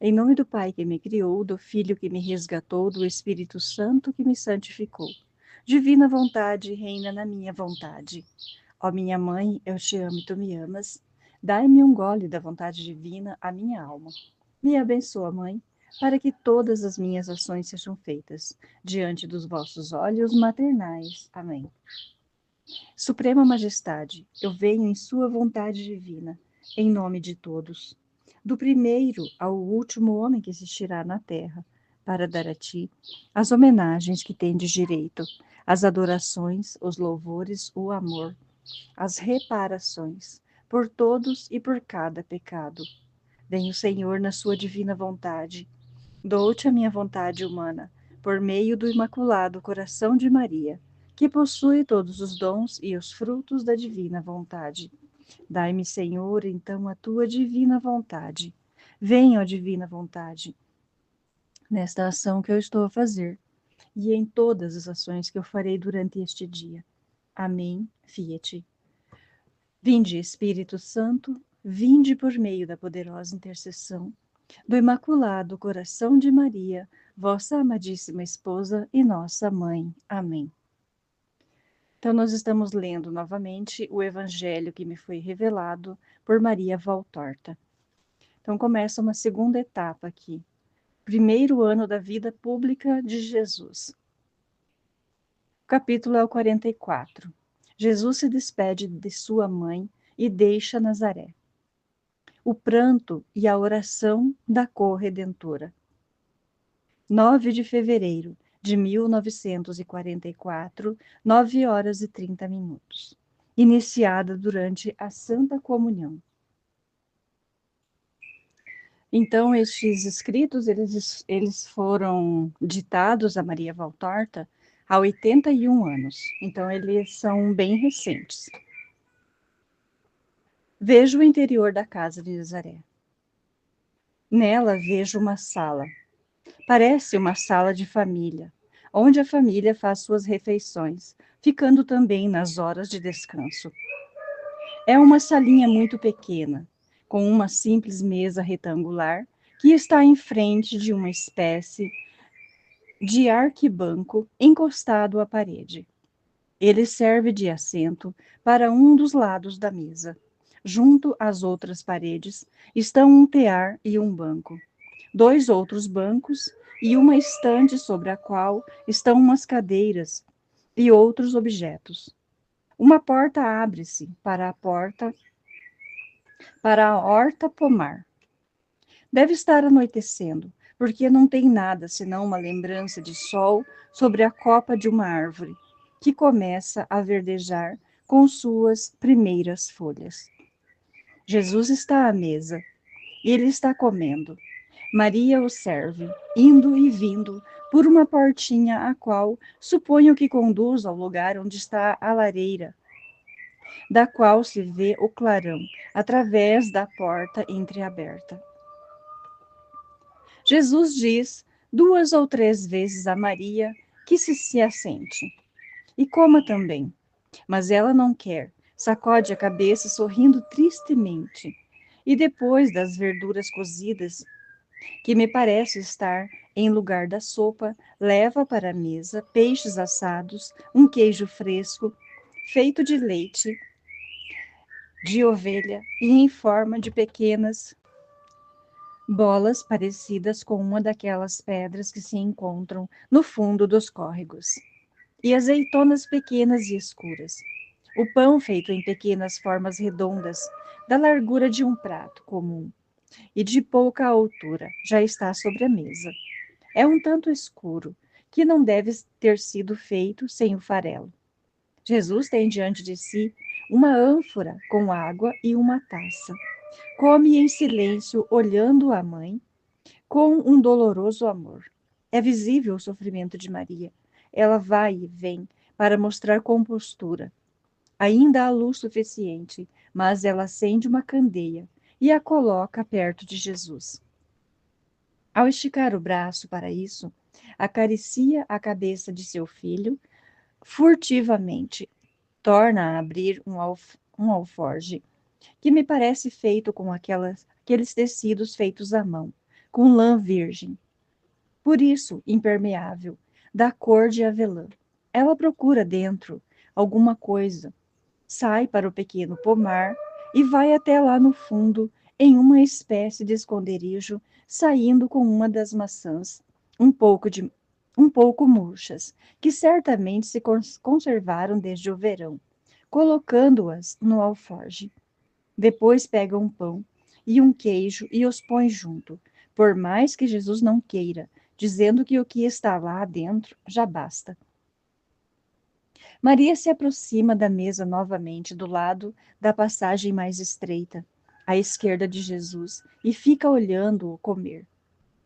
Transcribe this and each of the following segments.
Em nome do Pai que me criou, do Filho que me resgatou, do Espírito Santo que me santificou. Divina vontade reina na minha vontade. Ó minha mãe, eu te amo e tu me amas. Dai-me um gole da vontade divina à minha alma. Me abençoa, mãe, para que todas as minhas ações sejam feitas diante dos vossos olhos maternais. Amém. Suprema Majestade, eu venho em sua vontade divina, em nome de todos, do primeiro ao último homem que existirá na terra, para dar a ti as homenagens que tendes direito, as adorações, os louvores, o amor, as reparações, por todos e por cada pecado. Vem o Senhor na sua divina vontade. Dou-te a minha vontade humana, por meio do Imaculado Coração de Maria, que possui todos os dons e os frutos da divina vontade. Dai-me, Senhor, então a tua divina vontade. Venha, ó divina vontade, nesta ação que eu estou a fazer e em todas as ações que eu farei durante este dia. Amém. Fiat. Vinde, Espírito Santo, vinde por meio da poderosa intercessão do Imaculado Coração de Maria, vossa amadíssima esposa e nossa mãe. Amém. Então, nós estamos lendo novamente o Evangelho que me foi revelado por Maria Valtorta. Então, começa uma segunda etapa aqui. Primeiro ano da vida pública de Jesus. O capítulo é o 44. Jesus se despede de sua mãe e deixa Nazaré. O pranto e a oração da corredentora. 9 de fevereiro de 1944, 9 horas e 30 minutos. Iniciada durante a Santa Comunhão. Então, estes escritos, eles foram ditados a Maria Valtorta há 81 anos. Então, eles são bem recentes. Vejo o interior da casa de Nazaré. Nela vejo uma sala. Parece uma sala de família, onde a família faz suas refeições, ficando também nas horas de descanso. É uma salinha muito pequena, com uma simples mesa retangular que está em frente de uma espécie de arquibanco encostado à parede. Ele serve de assento para um dos lados da mesa. Junto às outras paredes estão um tear e um banco, 2 outros bancos e uma estante sobre a qual estão umas cadeiras e outros objetos. Uma porta abre-se para a horta pomar. Deve estar anoitecendo, porque não tem nada senão uma lembrança de sol sobre a copa de uma árvore, que começa a verdejar com suas primeiras folhas. Jesus está à mesa, e ele está comendo. Maria o serve, indo e vindo por uma portinha a qual suponho que conduz ao lugar onde está a lareira, da qual se vê o clarão através da porta entreaberta. Jesus diz 2 ou 3 vezes a Maria que se assente e coma também, mas ela não quer, sacode a cabeça sorrindo tristemente. E depois das verduras cozidas, que me parece estar em lugar da sopa, leva para a mesa peixes assados, um queijo fresco, feito de leite de ovelha e em forma de pequenas bolas parecidas com uma daquelas pedras que se encontram no fundo dos córregos, e azeitonas pequenas e escuras. O pão feito em pequenas formas redondas, da largura de um prato comum e de pouca altura, já está sobre a mesa. É um tanto escuro, que não deve ter sido feito sem o farelo. Jesus tem diante de si uma ânfora com água e uma taça. Come em silêncio, olhando a mãe, com um doloroso amor. É visível o sofrimento de Maria. Ela vai e vem para mostrar compostura. Ainda há luz suficiente, mas ela acende uma candeia e a coloca perto de Jesus. Ao esticar o braço para isso, acaricia a cabeça de seu filho furtivamente. Torna a abrir um alforge, que me parece feito com aqueles tecidos feitos à mão, com lã virgem, por isso impermeável, da cor de avelã. Ela procura dentro alguma coisa, sai para o pequeno pomar e vai até lá no fundo, em uma espécie de esconderijo, saindo com uma das maçãs, um pouco de um pouco murchas, que certamente se conservaram desde o verão, colocando-as no alforge. Depois pega um pão e um queijo e os põe junto, por mais que Jesus não queira, dizendo que o que está lá dentro já basta. Maria se aproxima da mesa novamente, do lado da passagem mais estreita, à esquerda de Jesus, e fica olhando-o comer.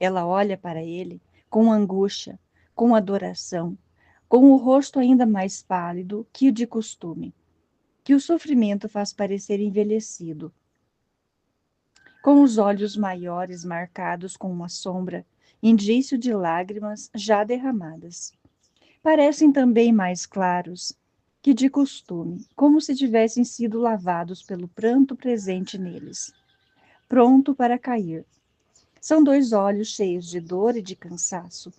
Ela olha para ele com angústia, com adoração, com o rosto ainda mais pálido que o de costume, que o sofrimento faz parecer envelhecido, com os olhos maiores marcados com uma sombra, indício de lágrimas já derramadas. Parecem também mais claros que de costume, como se tivessem sido lavados pelo pranto presente neles, pronto para cair. São dois olhos cheios de dor e de cansaço.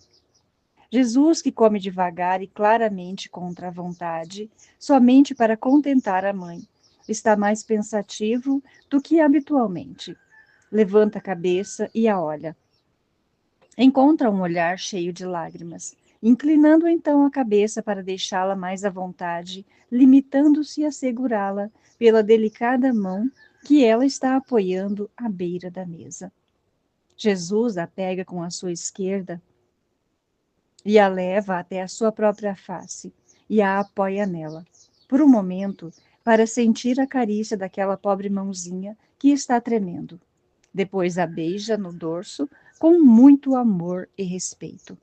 Jesus, que come devagar e claramente contra a vontade, somente para contentar a mãe, está mais pensativo do que habitualmente. Levanta a cabeça e a olha. Encontra um olhar cheio de lágrimas, inclinando então a cabeça para deixá-la mais à vontade, limitando-se a segurá-la pela delicada mão que ela está apoiando à beira da mesa. Jesus a pega com a sua esquerda e a leva até a sua própria face e a apoia nela, por um momento, para sentir a carícia daquela pobre mãozinha que está tremendo. Depois a beija no dorso com muito amor e respeito.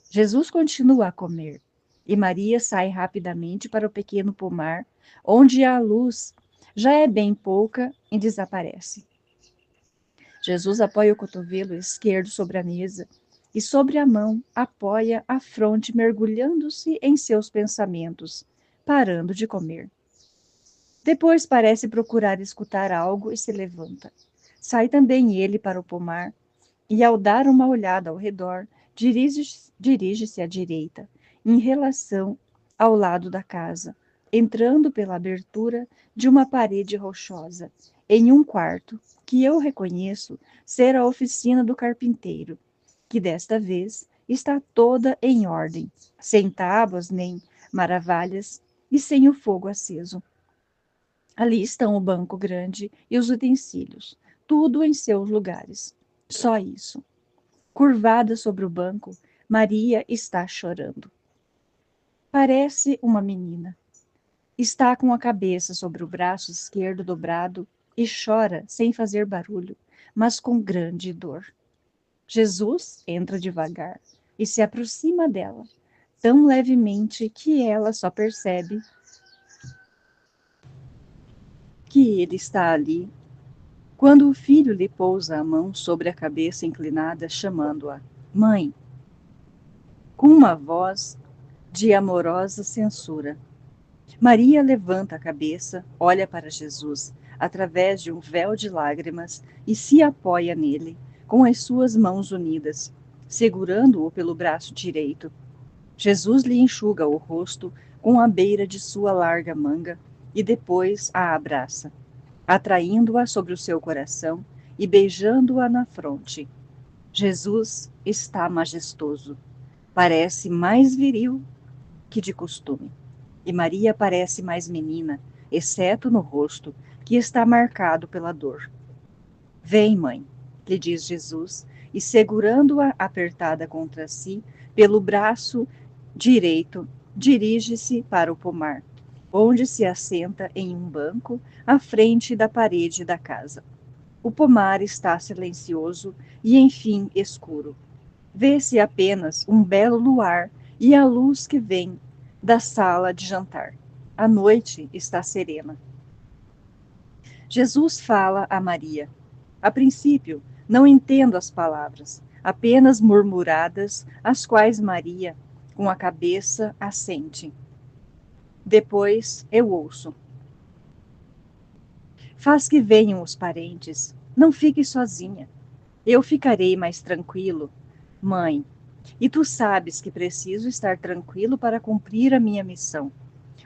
Jesus continua a comer e Maria sai rapidamente para o pequeno pomar, onde a luz já é bem pouca e desaparece. Jesus apoia o cotovelo esquerdo sobre a mesa e sobre a mão apoia a fronte, mergulhando-se em seus pensamentos, parando de comer. Depois parece procurar escutar algo e se levanta. Sai também ele para o pomar e, ao dar uma olhada ao redor, dirige-se à direita, em relação ao lado da casa, entrando pela abertura de uma parede rochosa, em um quarto que eu reconheço ser a oficina do carpinteiro, que desta vez está toda em ordem, sem tábuas nem maravilhas e sem o fogo aceso. Ali estão o banco grande e os utensílios, tudo em seus lugares. Só isso. Curvada sobre o banco, Maria está chorando. Parece uma menina. Está com a cabeça sobre o braço esquerdo dobrado e chora sem fazer barulho, mas com grande dor. Jesus entra devagar e se aproxima dela, tão levemente que ela só percebe que ele está ali quando o filho lhe pousa a mão sobre a cabeça inclinada, chamando-a mãe, com uma voz de amorosa censura. Maria levanta a cabeça, olha para Jesus através de um véu de lágrimas e se apoia nele, com as suas mãos unidas, segurando-o pelo braço direito. Jesus lhe enxuga o rosto com a beira de sua larga manga e depois a abraça, atraindo-a sobre o seu coração e beijando-a na fronte. Jesus está majestoso. Parece mais viril que de costume. E Maria parece mais menina, exceto no rosto, que está marcado pela dor. Vem, mãe, lhe diz Jesus, e segurando-a apertada contra si, pelo braço direito, dirige-se para o pomar, onde se assenta em um banco à frente da parede da casa. O pomar está silencioso e, enfim, escuro. Vê-se apenas um belo luar e a luz que vem da sala de jantar. A noite está serena. Jesus fala a Maria. A princípio, não entendo as palavras, apenas murmuradas, as quais Maria, com a cabeça, assente. Depois eu ouço. Faz que venham os parentes. Não fique sozinha. Eu ficarei mais tranquilo, mãe, e tu sabes que preciso estar tranquilo para cumprir a minha missão.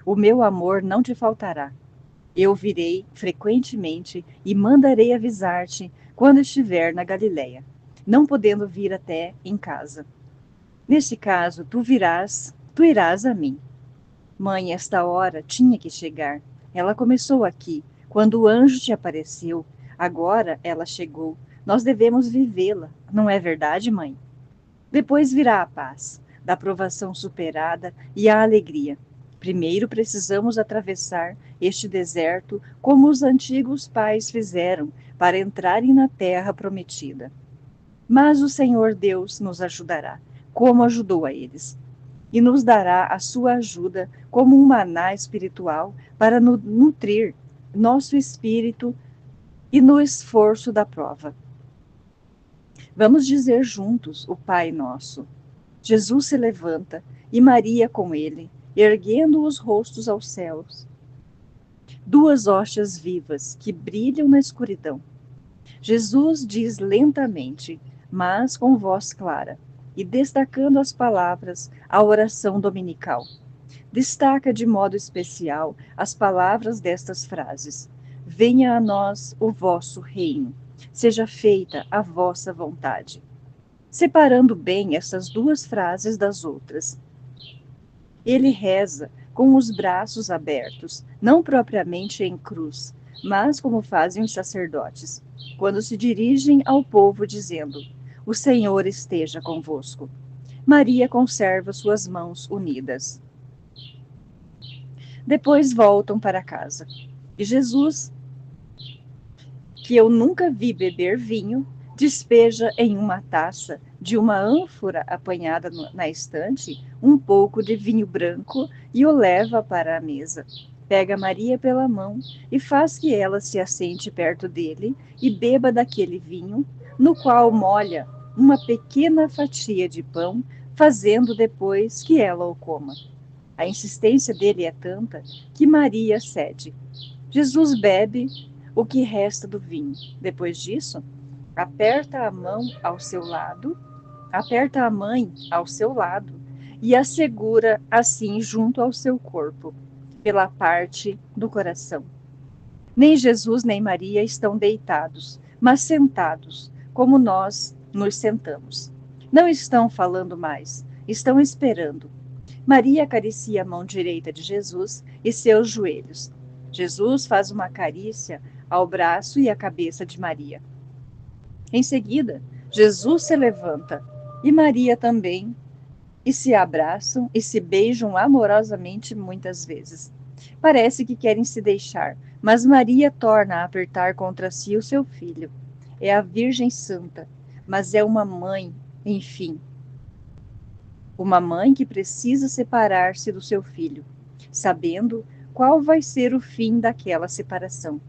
O meu amor não te faltará. Eu virei frequentemente e mandarei avisar-te quando estiver na Galiléia, não podendo vir até em casa. Neste caso, tu irás a mim. Mãe, esta hora tinha que chegar. Ela começou aqui, quando o anjo te apareceu. Agora ela chegou. Nós devemos vivê-la, não é verdade, mãe? Depois virá a paz, da provação superada e a alegria. Primeiro precisamos atravessar este deserto como os antigos pais fizeram para entrarem na terra prometida. Mas o Senhor Deus nos ajudará, como ajudou a eles, e nos dará a sua ajuda como um maná espiritual para nutrir nosso espírito e no esforço da prova. Vamos dizer juntos o Pai Nosso. Jesus se levanta e Maria com ele, erguendo os rostos aos céus. Duas hóstias vivas que brilham na escuridão. Jesus diz lentamente, mas com voz clara, e destacando as palavras, a oração dominical. Destaca de modo especial as palavras destas frases: Venha a nós o vosso reino, seja feita a vossa vontade. Separando bem essas duas frases das outras. Ele reza com os braços abertos, não propriamente em cruz, mas como fazem os sacerdotes, quando se dirigem ao povo dizendo: O Senhor esteja convosco. Maria conserva suas mãos unidas. Depois voltam para casa. E Jesus, que eu nunca vi beber vinho, despeja em uma taça de uma ânfora apanhada na estante um pouco de vinho branco e o leva para a mesa. Pega Maria pela mão e faz que ela se assente perto dele e beba daquele vinho, no qual molha uma pequena fatia de pão, fazendo depois que ela o coma. A insistência dele é tanta que Maria cede. Jesus bebe o que resta do vinho. Depois disso, aperta a mão ao seu lado, aperta a mãe ao seu lado e a segura assim junto ao seu corpo, pela parte do coração. Nem Jesus nem Maria estão deitados, mas sentados, como nós nos sentamos. Não estão falando mais, estão esperando. Maria acaricia a mão direita de Jesus e seus joelhos. Jesus faz uma carícia ao braço e à cabeça de Maria. Em seguida, Jesus se levanta e Maria também, e se abraçam e se beijam amorosamente muitas vezes. Parece que querem se deixar, mas Maria torna a apertar contra si o seu filho. É a Virgem Santa, mas é uma mãe, enfim. Uma mãe que precisa separar-se do seu filho, sabendo qual vai ser o fim daquela separação.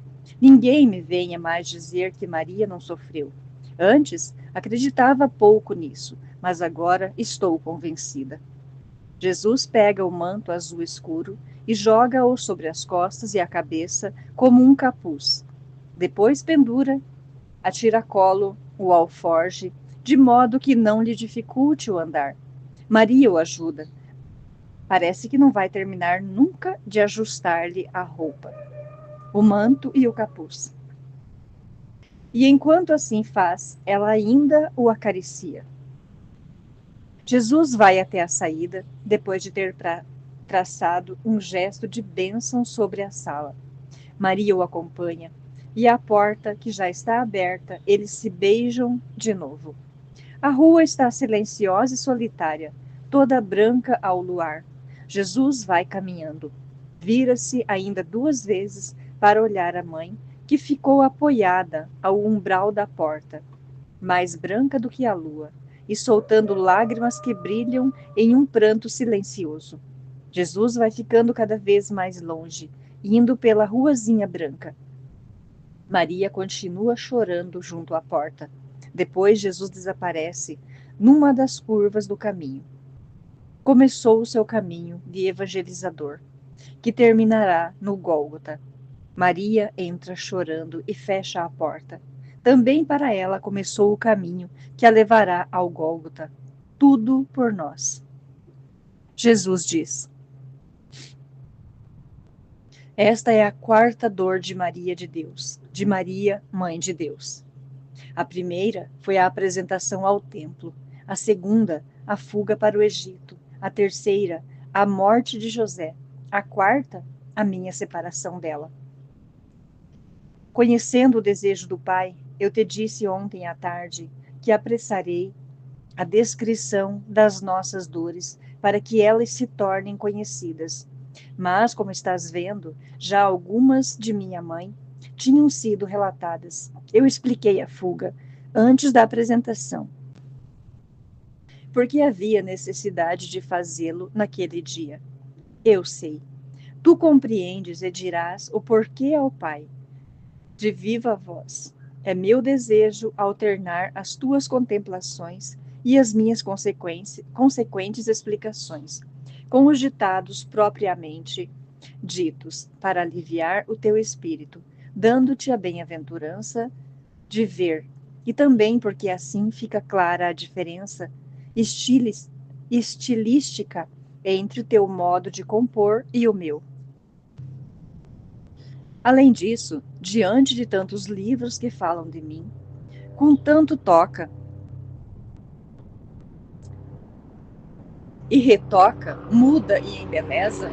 Ninguém me venha mais dizer que Maria não sofreu. Antes, acreditava pouco nisso, mas agora estou convencida. Jesus pega o manto azul escuro e joga-o sobre as costas e a cabeça como um capuz. Depois pendura a tiracolo o alforge, de modo que não lhe dificulte o andar. Maria o ajuda. Parece que não vai terminar nunca de ajustar-lhe a roupa, o manto e o capuz. E enquanto assim faz, ela ainda o acaricia. Jesus vai até a saída, depois de ter traçado um gesto de bênção sobre a sala. Maria o acompanha, e à porta, que já está aberta, eles se beijam de novo. A rua está silenciosa e solitária, toda branca ao luar. Jesus vai caminhando. Vira-se ainda duas vezes para olhar a mãe, que ficou apoiada ao umbral da porta, mais branca do que a lua, e soltando lágrimas que brilham em um pranto silencioso. Jesus vai ficando cada vez mais longe, indo pela ruazinha branca. Maria continua chorando junto à porta. Depois Jesus desaparece numa das curvas do caminho. Começou o seu caminho de evangelizador, que terminará no Gólgota. Maria entra chorando e fecha a porta. Também para ela começou o caminho que a levará ao Gólgota. Tudo por nós. Jesus diz: esta é a quarta dor de Maria de Deus, de Maria, Mãe de Deus. A primeira foi a apresentação ao templo, a segunda, a fuga para o Egito, a terceira, a morte de José, a quarta, a minha separação dela. Conhecendo o desejo do Pai, eu te disse ontem à tarde que apressarei a descrição das nossas dores para que elas se tornem conhecidas. Mas, como estás vendo, já algumas de minha mãe tinham sido relatadas. Eu expliquei a fuga antes da apresentação, porque havia necessidade de fazê-lo naquele dia. Eu sei. Tu compreendes e dirás o porquê ao Pai, de viva voz. É meu desejo alternar as tuas contemplações e as minhas consequentes explicações, com os ditados propriamente ditos, para aliviar o teu espírito, dando-te a bem-aventurança de ver, e também porque assim fica clara a diferença estilística entre o teu modo de compor e o meu. Além disso, diante de tantos livros que falam de mim, com tanto toca e retoca, muda e embeleza,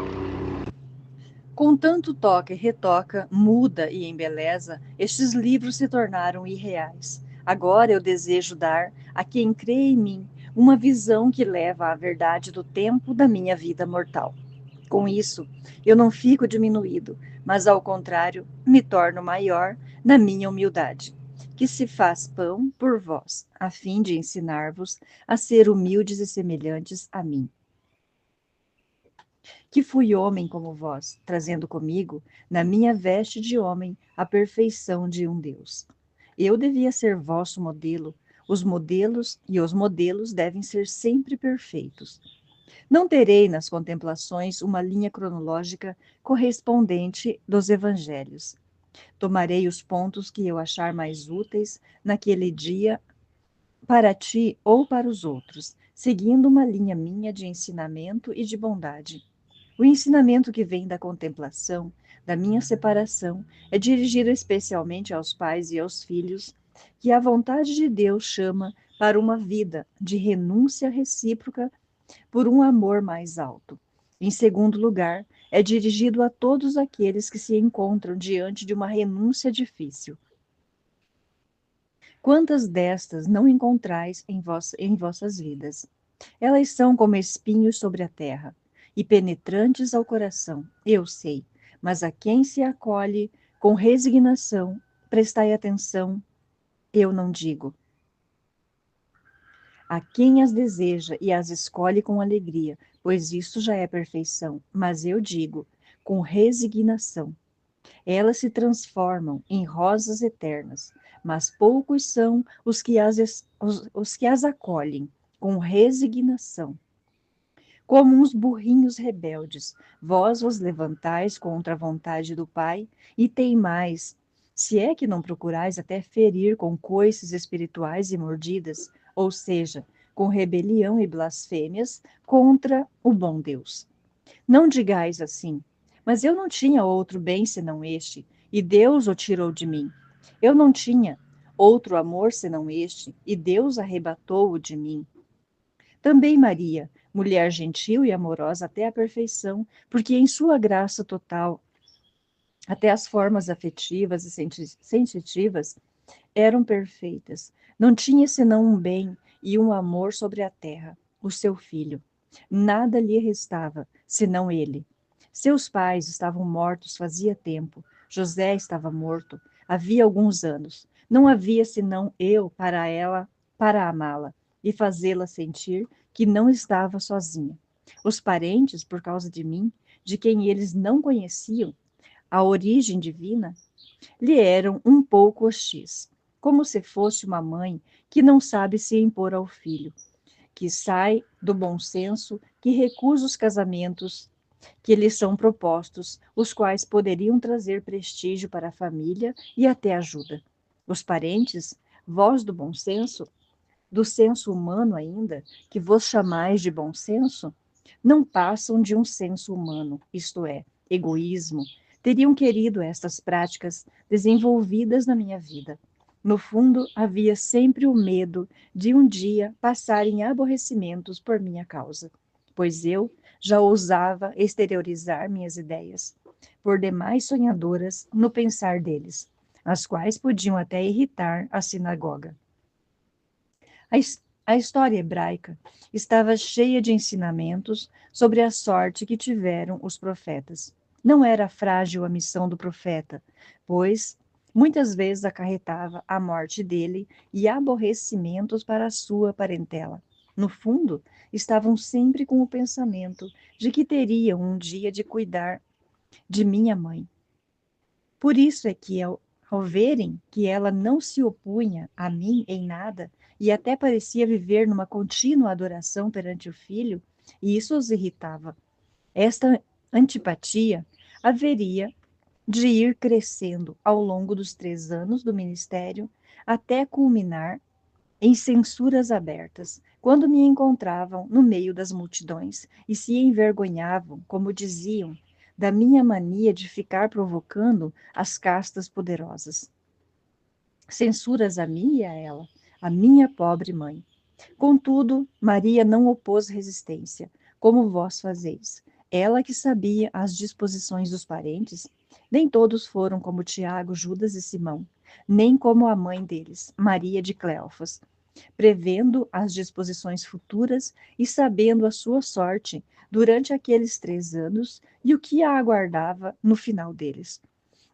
com tanto toca e retoca, muda e embeleza, estes livros se tornaram irreais. Agora eu desejo dar a quem crê em mim uma visão que leva à verdade do tempo da minha vida mortal. Com isso, eu não fico diminuído, mas ao contrário, me torno maior na minha humildade, que se faz pão por vós, a fim de ensinar-vos a ser humildes e semelhantes a mim. Que fui homem como vós, trazendo comigo, na minha veste de homem, a perfeição de um Deus. Eu devia ser vosso modelo, os modelos devem ser sempre perfeitos. Não terei nas contemplações uma linha cronológica correspondente dos evangelhos. Tomarei os pontos que eu achar mais úteis naquele dia para ti ou para os outros, seguindo uma linha minha de ensinamento e de bondade. O ensinamento que vem da contemplação, da minha separação, é dirigido especialmente aos pais e aos filhos, que a vontade de Deus chama para uma vida de renúncia recíproca por um amor mais alto. Em segundo lugar, é dirigido a todos aqueles que se encontram diante de uma renúncia difícil. Quantas destas não encontrais em vossas vidas? Elas são como espinhos sobre a terra e penetrantes ao coração, eu sei, mas a quem se acolhe com resignação, prestai atenção, eu não digo. A quem as deseja e as escolhe com alegria, pois isso já é perfeição, mas eu digo, com resignação. Elas se transformam em rosas eternas, mas poucos são os que as acolhem com resignação. Como uns burrinhos rebeldes, vós vos levantais contra a vontade do Pai e teimais, se é que não procurais até ferir com coices espirituais e mordidas, ou seja, com rebelião e blasfêmias contra o bom Deus. Não digais assim, mas eu não tinha outro bem senão este, e Deus o tirou de mim. Eu não tinha outro amor senão este, e Deus arrebatou-o de mim. Também Maria, mulher gentil e amorosa até a perfeição, porque em sua graça total, até as formas afetivas e sensitivas eram perfeitas. Não tinha senão um bem e um amor sobre a terra, o seu filho. Nada lhe restava, senão ele. Seus pais estavam mortos fazia tempo. José estava morto, havia alguns anos. Não havia senão eu para ela, para amá-la e fazê-la sentir que não estava sozinha. Os parentes, por causa de mim, de quem eles não conheciam a origem divina, lhe eram um pouco hostis, como se fosse uma mãe que não sabe se impor ao filho, que sai do bom senso, que recusa os casamentos que lhes são propostos, os quais poderiam trazer prestígio para a família e até ajuda. Os parentes, vós do senso humano ainda, que vos chamais de bom senso, não passam de um senso humano, isto é, egoísmo, teriam querido estas práticas desenvolvidas na minha vida. No fundo, havia sempre o medo de um dia passarem aborrecimentos por minha causa, pois eu já ousava exteriorizar minhas ideias, por demais sonhadoras no pensar deles, as quais podiam até irritar a sinagoga. A história hebraica estava cheia de ensinamentos sobre a sorte que tiveram os profetas. Não era frágil a missão do profeta, pois muitas vezes acarretava a morte dele e aborrecimentos para a sua parentela. No fundo, estavam sempre com o pensamento de que teriam um dia de cuidar de minha mãe. Por isso é que, ao verem que ela não se opunha a mim em nada, e até parecia viver numa contínua adoração perante o filho, e isso os irritava. Esta antipatia haveria de ir crescendo ao longo dos 3 anos do ministério, até culminar em censuras abertas, quando me encontravam no meio das multidões e se envergonhavam, como diziam, da minha mania de ficar provocando as castas poderosas. Censuras a mim e a ela, a minha pobre mãe. Contudo, Maria não opôs resistência, como vós fazeis. Ela que sabia as disposições dos parentes, nem todos foram como Tiago, Judas e Simão, nem como a mãe deles, Maria de Cleofas, prevendo as disposições futuras e sabendo a sua sorte durante aqueles 3 anos e o que a aguardava no final deles.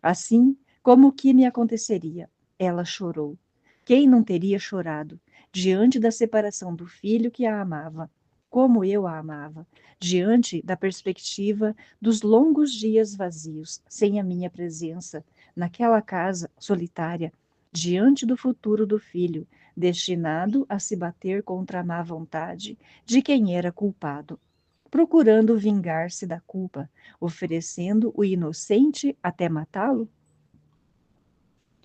Assim como o que me aconteceria, ela chorou. Quem não teria chorado diante da separação do filho que a amava, como eu a amava, diante da perspectiva dos longos dias vazios, sem a minha presença, naquela casa solitária, diante do futuro do filho, destinado a se bater contra a má vontade de quem era culpado, procurando vingar-se da culpa, oferecendo o inocente até matá-lo?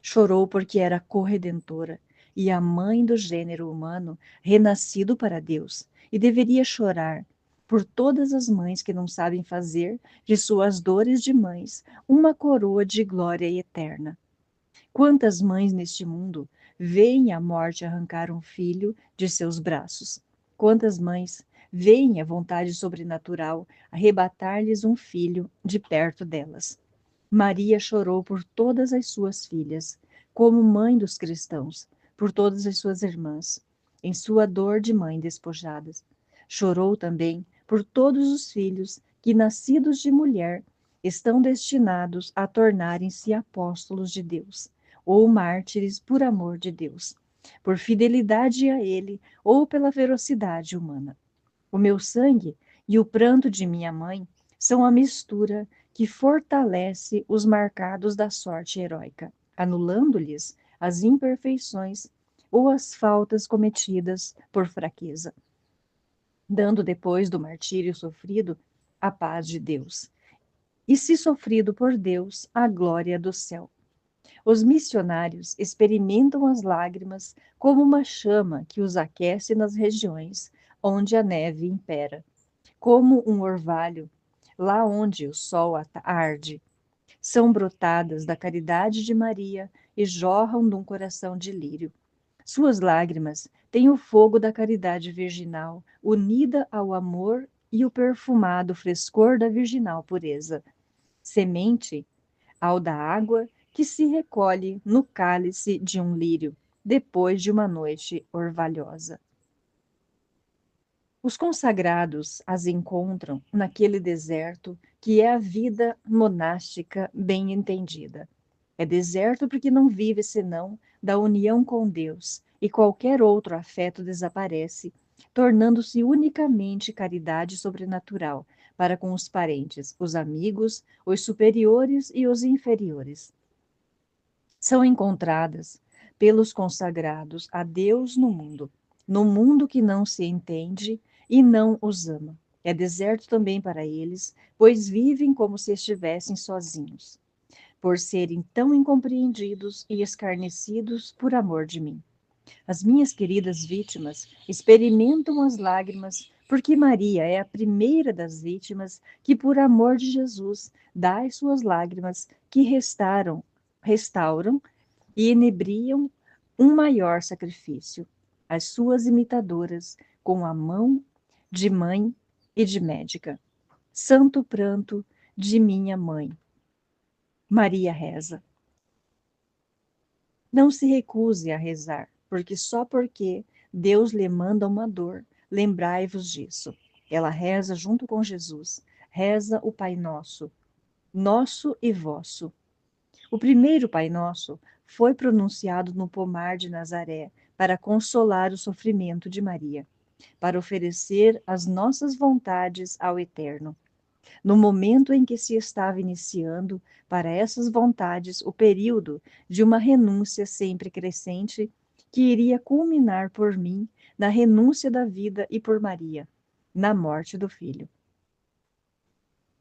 Chorou porque era corredentora e a mãe do gênero humano, renascido para Deus, e deveria chorar por todas as mães que não sabem fazer de suas dores de mães uma coroa de glória eterna. Quantas mães neste mundo veem a morte arrancar um filho de seus braços? Quantas mães veem a vontade sobrenatural arrebatar-lhes um filho de perto delas? Maria chorou por todas as suas filhas, como mãe dos cristãos, por todas as suas irmãs, em sua dor de mãe despojada. Chorou também por todos os filhos que, nascidos de mulher, estão destinados a tornarem-se apóstolos de Deus, ou mártires por amor de Deus, por fidelidade a Ele ou pela ferocidade humana. O meu sangue e o pranto de minha mãe são a mistura que fortalece os marcados da sorte heróica, anulando-lhes as imperfeições ou as faltas cometidas por fraqueza, dando depois do martírio sofrido a paz de Deus, e se sofrido por Deus, a glória do céu. Os missionários experimentam as lágrimas como uma chama que os aquece nas regiões onde a neve impera, como um orvalho lá onde o sol arde. São brotadas da caridade de Maria e jorram de um coração de lírio. Suas lágrimas têm o fogo da caridade virginal, unida ao amor e o perfumado frescor da virginal pureza. Semente ao da água que se recolhe no cálice de um lírio, depois de uma noite orvalhosa. Os consagrados as encontram naquele deserto que é a vida monástica bem entendida. É deserto porque não vive senão da união com Deus, e qualquer outro afeto desaparece, tornando-se unicamente caridade sobrenatural para com os parentes, os amigos, os superiores e os inferiores. São encontradas pelos consagrados a Deus no mundo que não se entende e não os ama. É deserto também para eles, pois vivem como se estivessem sozinhos. por serem tão incompreendidos e escarnecidos por amor de mim. As minhas queridas vítimas experimentam as lágrimas, porque Maria é a primeira das vítimas que, por amor de Jesus, dá as suas lágrimas que restauram e inebriam um maior sacrifício. As suas imitadoras, com a mão de mãe e de médica. Santo pranto de minha mãe. Maria reza. Não se recuse a rezar, porque só porque Deus lhe manda uma dor, lembrai-vos disso. Ela reza junto com Jesus, reza o Pai Nosso, nosso e vosso. O primeiro Pai Nosso foi pronunciado no pomar de Nazaré para consolar o sofrimento de Maria, para oferecer as nossas vontades ao Eterno. No momento em que se estava iniciando para essas vontades o período de uma renúncia sempre crescente, que iria culminar por mim na renúncia da vida e por Maria, na morte do filho.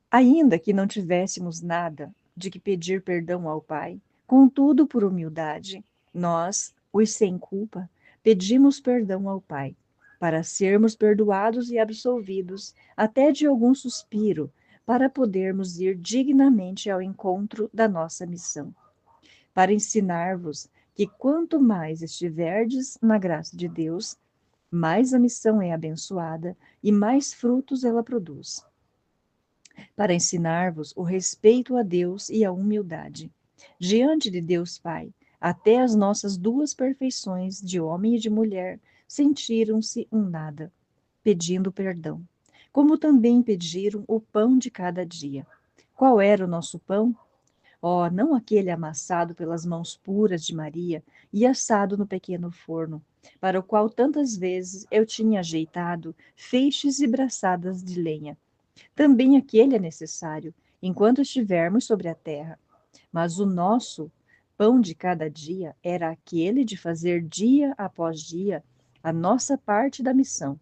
Ainda que não tivéssemos nada de que pedir perdão ao Pai, contudo, por humildade, nós, os sem culpa, pedimos perdão ao Pai, para sermos perdoados e absolvidos até de algum suspiro, para podermos ir dignamente ao encontro da nossa missão. Para ensinar-vos que quanto mais estiverdes na graça de Deus, mais a missão é abençoada e mais frutos ela produz. Para ensinar-vos o respeito a Deus e a humildade. Diante de Deus Pai, até as nossas duas perfeições de homem e de mulher sentiram-se um nada, pedindo perdão, como também pediram o pão de cada dia. Qual era o nosso pão? Oh, não aquele amassado pelas mãos puras de Maria e assado no pequeno forno, para o qual tantas vezes eu tinha ajeitado feixes e braçadas de lenha. Também aquele é necessário, enquanto estivermos sobre a terra. Mas o nosso pão de cada dia era aquele de fazer dia após dia a nossa parte da missão,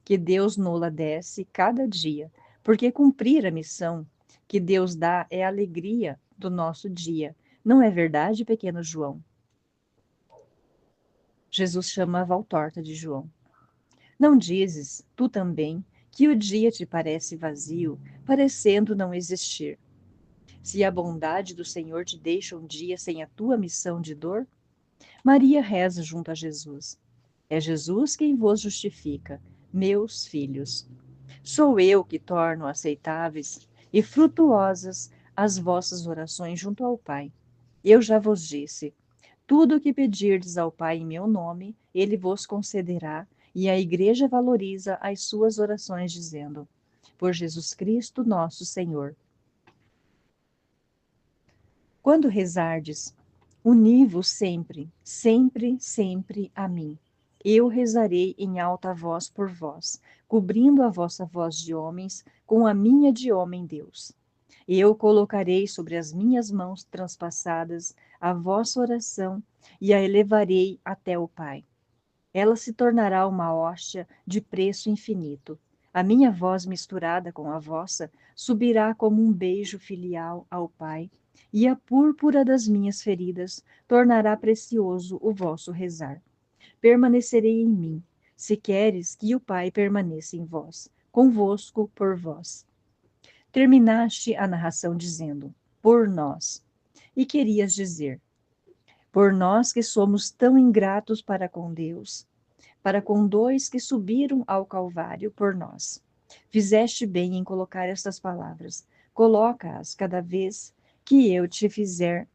que Deus nola desse cada dia, porque cumprir a missão que Deus dá é a alegria do nosso dia. Não é verdade, pequeno João? Jesus chama a Valtorta de João. Não dizes, tu também, que o dia te parece vazio, parecendo não existir. Se a bondade do Senhor te deixa um dia sem a tua missão de dor? Maria reza junto a Jesus. É Jesus quem vos justifica, meus filhos. Sou eu que torno aceitáveis e frutuosas as vossas orações junto ao Pai. Eu já vos disse, tudo o que pedirdes ao Pai em meu nome, ele vos concederá, e a Igreja valoriza as suas orações dizendo, por Jesus Cristo nosso Senhor. Quando rezardes, uni-vos sempre, sempre, sempre a mim. Eu rezarei em alta voz por vós, cobrindo a vossa voz de homens com a minha de homem Deus. Eu colocarei sobre as minhas mãos transpassadas a vossa oração e a elevarei até o Pai. Ela se tornará uma hóstia de preço infinito. A minha voz misturada com a vossa subirá como um beijo filial ao Pai, e a púrpura das minhas feridas tornará precioso o vosso rezar. Permanecerei em mim, se queres que o Pai permaneça em vós, convosco por vós. Terminaste a narração dizendo, por nós, e querias dizer, por nós que somos tão ingratos para com Deus, para com dois que subiram ao Calvário por nós. Fizeste bem em colocar estas palavras. Coloca-as cada vez que eu te fizer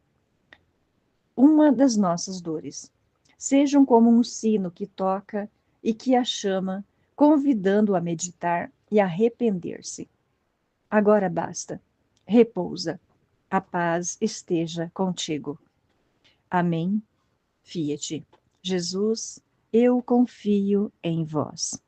uma das nossas dores. Sejam como um sino que toca e que a chama, convidando a meditar e a arrepender-se. Agora basta. Repousa. A paz esteja contigo. Amém. Fiat. Jesus, eu confio em vós.